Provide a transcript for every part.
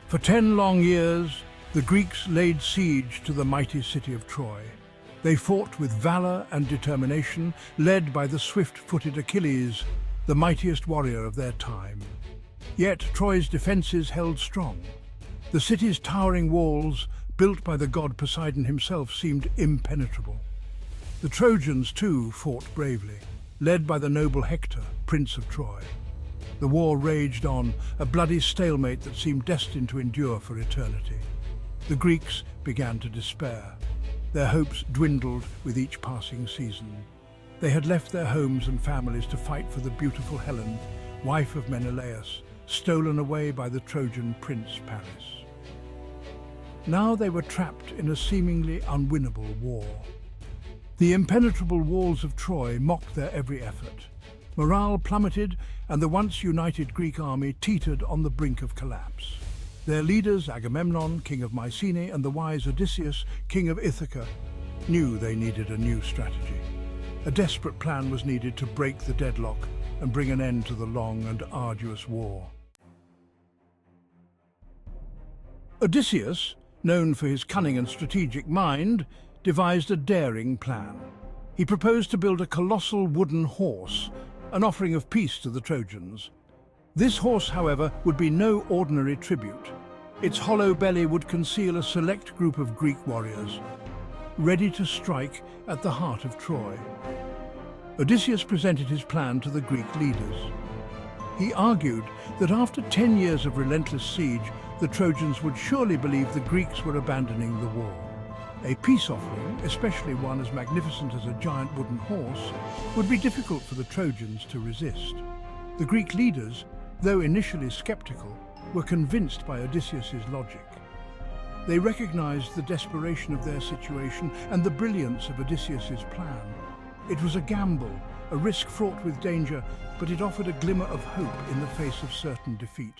For 10 long years, the Greeks laid siege to the mighty city of Troy. They fought with valor and determination, led by the swift-footed Achilles, the mightiest warrior of their time. Yet Troy's defenses held strong. The city's towering walls, built by the god Poseidon himself, seemed impenetrable. The Trojans, too, fought bravely, led by the noble Hector, prince of Troy. The war raged on, a bloody stalemate that seemed destined to endure for eternity. The Greeks began to despair. Their hopes dwindled with each passing season. They had left their homes and families to fight for the beautiful Helen, wife of Menelaus, stolen away by the Trojan prince Paris. Now they were trapped in a seemingly unwinnable war. The impenetrable walls of Troy mocked their every effort. Morale plummeted, and the once united Greek army teetered on the brink of collapse. Their leaders, Agamemnon, king of Mycenae, and the wise Odysseus, king of Ithaca, knew they needed a new strategy. A desperate plan was needed to break the deadlock and bring an end to the long and arduous war. Odysseus, known for his cunning and strategic mind, devised a daring plan. He proposed to build a colossal wooden horse, an offering of peace to the Trojans. This horse, however, would be no ordinary tribute. Its hollow belly would conceal a select group of Greek warriors, ready to strike at the heart of Troy. Odysseus presented his plan to the Greek leaders. He argued that after 10 years of relentless siege, the Trojans would surely believe the Greeks were abandoning the war. A peace offering, especially one as magnificent as a giant wooden horse, would be difficult for the Trojans to resist. The Greek leaders, though initially skeptical, were convinced by Odysseus's logic. They recognized the desperation of their situation and the brilliance of Odysseus's plan. It was a gamble, a risk fraught with danger, but it offered a glimmer of hope in the face of certain defeat.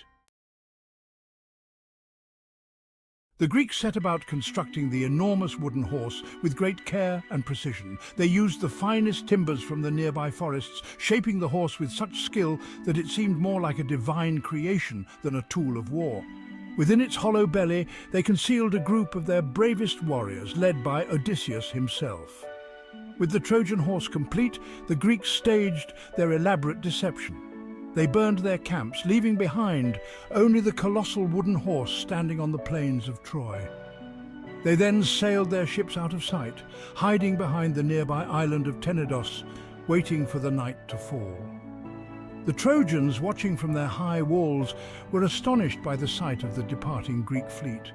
The Greeks set about constructing the enormous wooden horse with great care and precision. They used the finest timbers from the nearby forests, shaping the horse with such skill that it seemed more like a divine creation than a tool of war. Within its hollow belly, they concealed a group of their bravest warriors, led by Odysseus himself. With the Trojan horse complete, the Greeks staged their elaborate deception. They burned their camps, leaving behind only the colossal wooden horse standing on the plains of Troy. They then sailed their ships out of sight, hiding behind the nearby island of Tenedos, waiting for the night to fall. The Trojans, watching from their high walls, were astonished by the sight of the departing Greek fleet.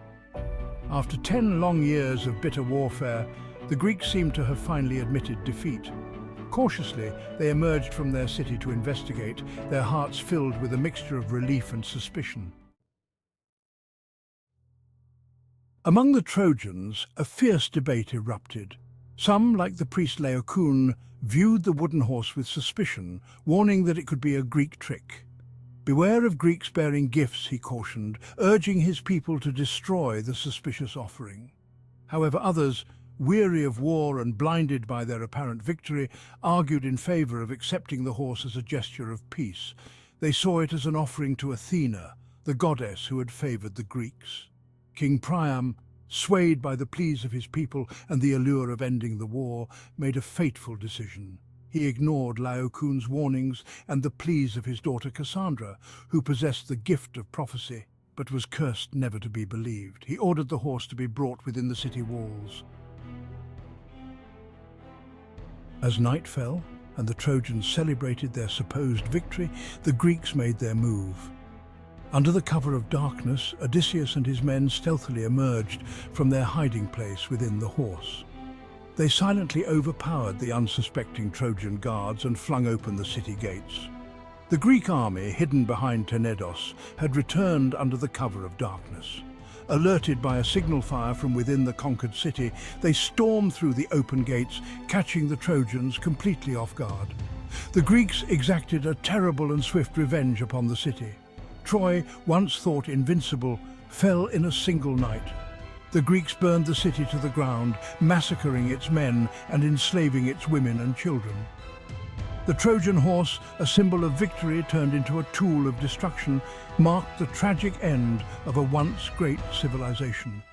After 10 long years of bitter warfare, the Greeks seemed to have finally admitted defeat. Cautiously, they emerged from their city to investigate, their hearts filled with a mixture of relief and suspicion. Among the Trojans, a fierce debate erupted. Some, like the priest Laocoon, viewed the wooden horse with suspicion, warning that it could be a Greek trick. "Beware of Greeks bearing gifts," he cautioned, urging his people to destroy the suspicious offering. However, others, weary of war and blinded by their apparent victory, argued in favor of accepting the horse as a gesture of peace. They saw it as an offering to Athena, the goddess who had favored the Greeks. King Priam, swayed by the pleas of his people and the allure of ending the war, made a fateful decision. He ignored Laocoon's warnings and the pleas of his daughter Cassandra, who possessed the gift of prophecy, but was cursed never to be believed. He ordered the horse to be brought within the city walls. As night fell and the Trojans celebrated their supposed victory, the Greeks made their move. Under the cover of darkness, Odysseus and his men stealthily emerged from their hiding place within the horse. They silently overpowered the unsuspecting Trojan guards and flung open the city gates. The Greek army, hidden behind Tenedos, had returned under the cover of darkness. Alerted by a signal fire from within the conquered city, they stormed through the open gates, catching the Trojans completely off guard. The Greeks exacted a terrible and swift revenge upon the city. Troy, once thought invincible, fell in a single night. The Greeks burned the city to the ground, massacring its men and enslaving its women and children. The Trojan horse, a symbol of victory turned into a tool of destruction, marked the tragic end of a once great civilization.